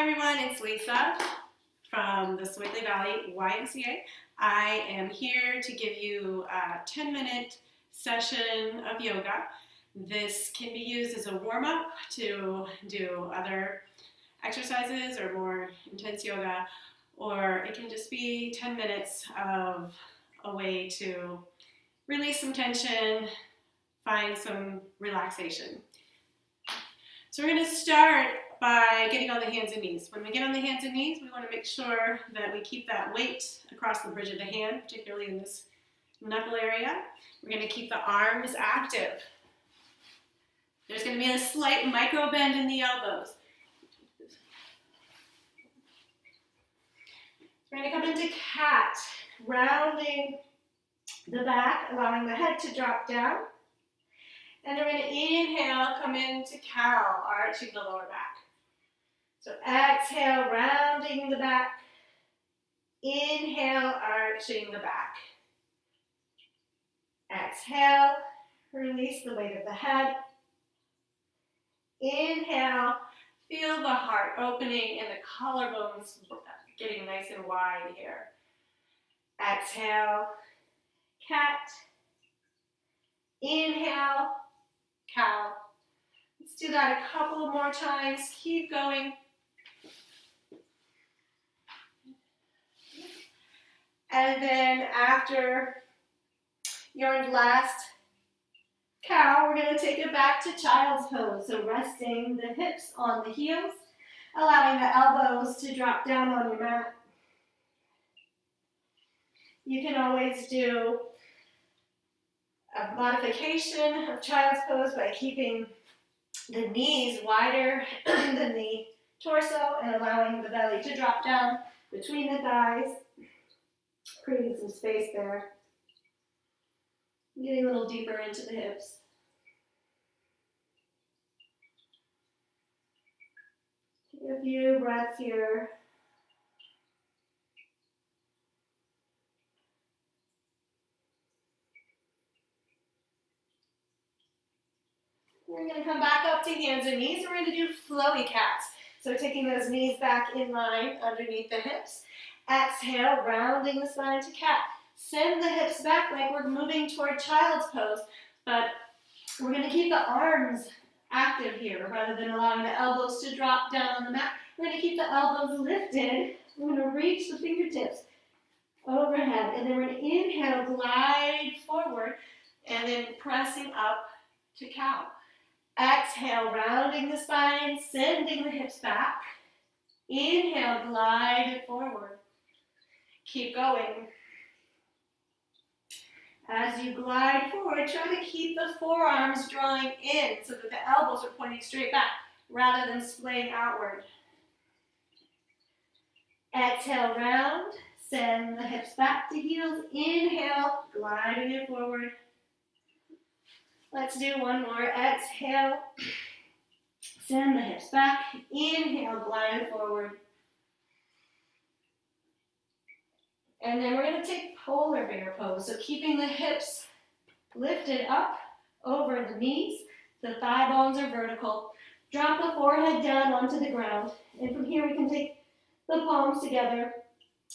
everyone, it's Lisa from the Sewickley Valley YMCA. I am here to give you a 10-minute session of yoga. This can be used as a warm-up to do other exercises or more intense yoga, or it can just be 10 minutes of a way to release some tension, find some relaxation. So we're going to start by getting on the hands and knees. When we get on the hands and knees, we want to make sure that we keep that weight across the bridge of the hand, particularly in this knuckle area. We're going to keep the arms active. There's going to be a slight micro bend in the elbows. We're going to come into cat, rounding the back, allowing the head to drop down. And we're going to inhale, come into cow, arching the lower back. So exhale, rounding the back. Inhale, arching the back. Exhale, release the weight of the head. Inhale, feel the heart opening and the collarbones getting nice and wide here. Exhale, cat. Inhale, cow. Let's do that a couple more times. Keep going. And then after your last cow, we're going to take it back to child's pose. So resting the hips on the heels, allowing the elbows to drop down on your mat. You can always do a modification of child's pose by keeping the knees wider than the torso and allowing the belly to drop down between the thighs, creating some space there. Getting a little deeper into the hips. Take a few breaths here. We're going to come back up to hands and knees. We're going to do flowy cats. So taking those knees back in line underneath the hips. Exhale, rounding the spine to cat. Send the hips back like we're moving toward child's pose, but we're going to keep the arms active here rather than allowing the elbows to drop down on the mat. We're going to keep the elbows lifted. We're going to reach the fingertips overhead, and then we're going to inhale, glide forward, and then pressing up to cow. Exhale, rounding the spine, sending the hips back. Inhale, glide it forward. Keep going. As you glide forward, try to keep the forearms drawing in so that the elbows are pointing straight back rather than splaying outward. Exhale, round. Send the hips back to heels. Inhale, gliding it forward. Let's do one more. Exhale. Send the hips back. Inhale, glide forward. And then we're going to take polar bear pose. So keeping the hips lifted up over the knees. The thigh bones are vertical. Drop the forehead down onto the ground. And from here we can take the palms together.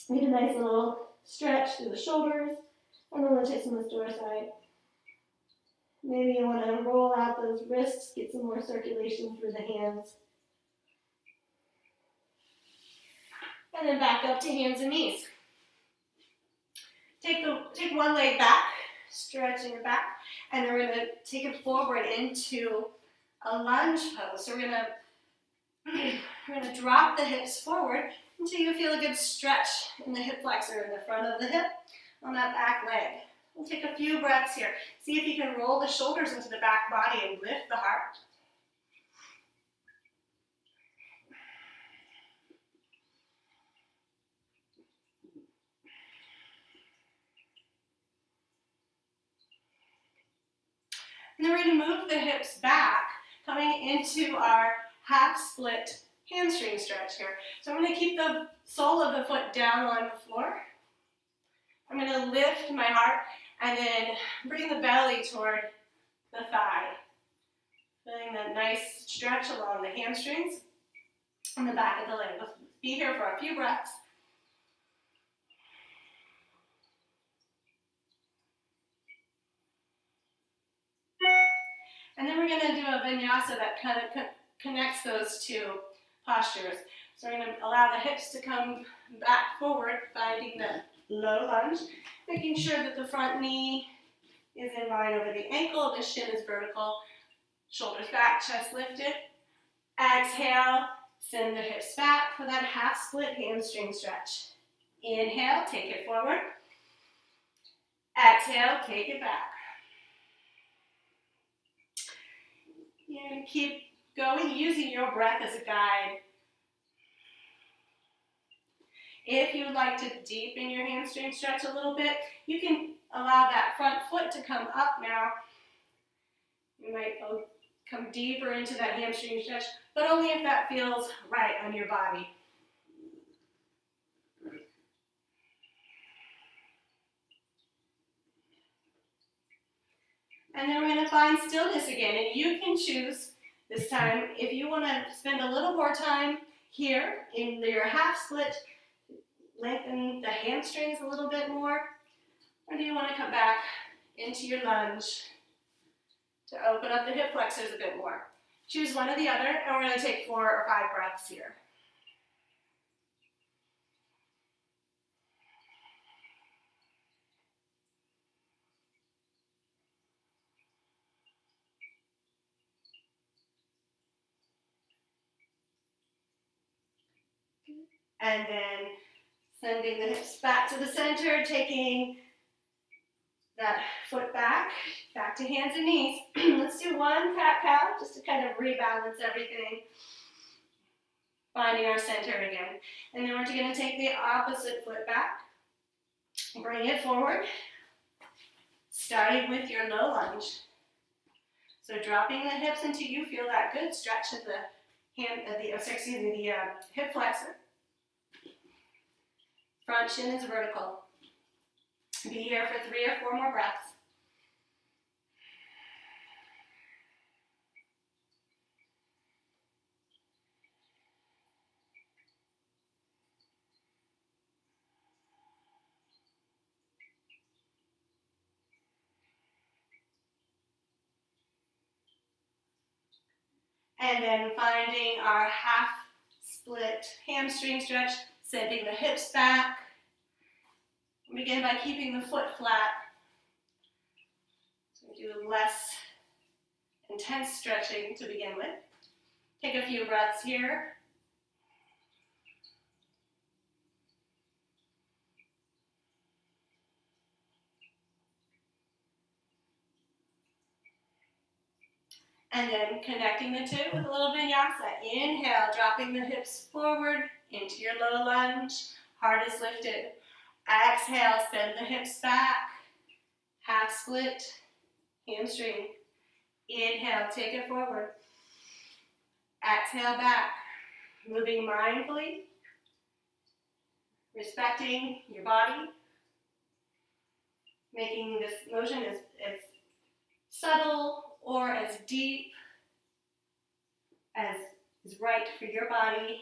Get a nice little stretch through the shoulders. And then rotate from the door side. Maybe you want to roll out those wrists, get some more circulation through the hands. And then back up to hands and knees. Take one leg back, stretching it back, and then we're going to take it forward into a lunge pose. So we're going to drop the hips forward until you feel a good stretch in the hip flexor in the front of the hip on that back leg. We'll take a few breaths here. See if you can roll the shoulders into the back body and lift the heart. And then we're going to move the hips back, coming into our half split hamstring stretch here. So I'm going to keep the sole of the foot down on the floor. I'm going to lift my heart and then bring the belly toward the thigh. Feeling that nice stretch along the hamstrings. on the back of the leg. Let's be here for a few breaths. And then we're going to do a vinyasa that kind of connects those two postures. So we're going to allow the hips to come back forward, finding the low lunge, making sure that the front knee is in line over the ankle, the shin is vertical, shoulders back, chest lifted. Exhale, send the hips back for that half split hamstring stretch. Inhale, take it forward. Exhale, take it back. You're going to keep going, using your breath as a guide. If you would like to deepen your hamstring stretch a little bit, you can allow that front foot to come up now. You might come deeper into that hamstring stretch, but only if that feels right on your body. And then we're going to find stillness again, and you can choose this time if you want to spend a little more time here in your half split, lengthen the hamstrings a little bit more, or do you want to come back into your lunge to open up the hip flexors a bit more? Choose one or the other, and we're going to take 4 or 5 breaths here. And then sending the hips back to the center, taking that foot back to hands and knees. Let's do one cat-cow just to kind of rebalance everything. Finding our center again. And then we're going to take the opposite foot back, bring it forward, starting with your low lunge. So dropping the hips until you feel that good stretch of the hip flexor. Front shin is vertical. Be here for 3 or 4 more breaths. And then finding our half split hamstring stretch, sending the hips back. Begin by keeping the foot flat. So we do less intense stretching to begin with. Take a few breaths here. And then connecting the two with a little vinyasa. Inhale, dropping the hips forward into your low lunge. Heart is lifted. Exhale, send the hips back. Half split, hamstring. Inhale, take it forward. Exhale back. Moving mindfully. Respecting your body. Making this motion as subtle or as deep as is right for your body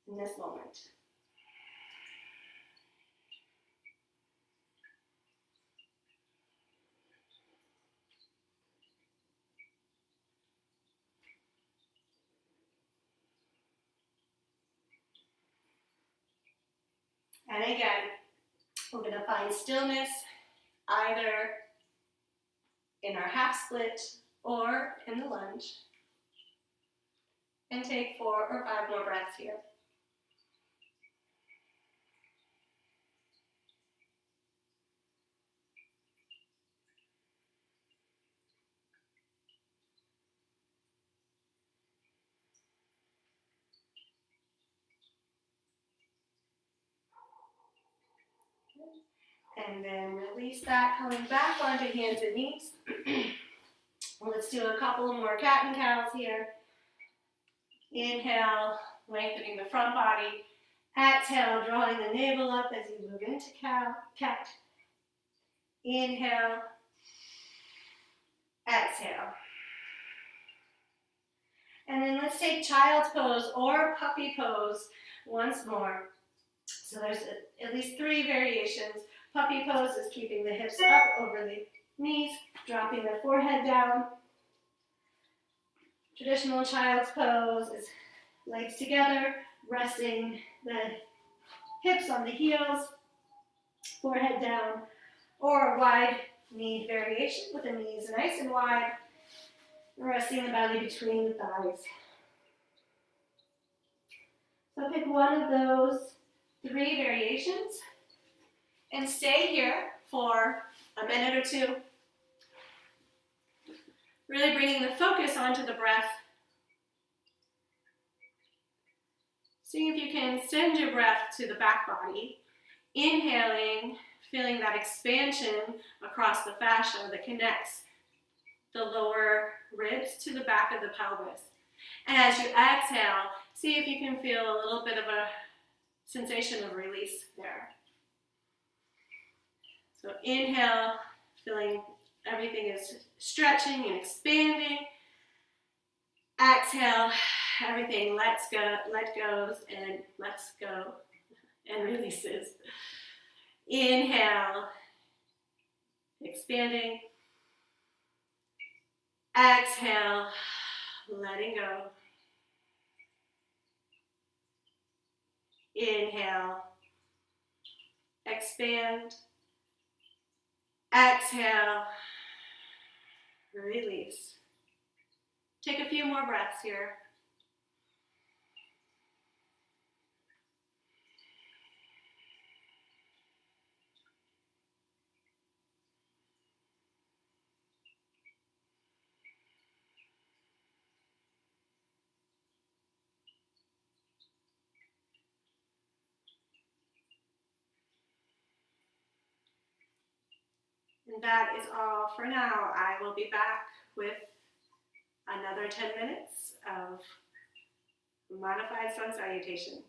in this moment. And again, we're going to find stillness either in our half split or in the lunge. And take 4 or 5 more breaths here. And then release that, coming back onto hands and knees. Let's do a couple more cat and cows here. Inhale, lengthening the front body. Exhale, drawing the navel up as you move into cat. Inhale. Exhale. And then let's take child's pose or puppy pose once more. So there's at least 3 variations. Puppy pose is keeping the hips up over the knees, dropping the forehead down. Traditional child's pose is legs together, resting the hips on the heels, forehead down, or a wide knee variation with the knees nice and wide, resting the belly between the thighs. So pick one of those 3 variations and stay here for a minute or 2. Really bringing the focus onto the breath. See if you can send your breath to the back body. Inhaling, feeling that expansion across the fascia that connects the lower ribs to the back of the pelvis. And as you exhale, see if you can feel a little bit of a sensation of release there. So inhale, feeling everything is stretching and expanding. Exhale, everything let goes and lets go and releases. Inhale, expanding. Exhale, letting go. Inhale, expand. Exhale, release. Take a few more breaths here. And that is all for now. I will be back with another 10 minutes of modified sun salutation.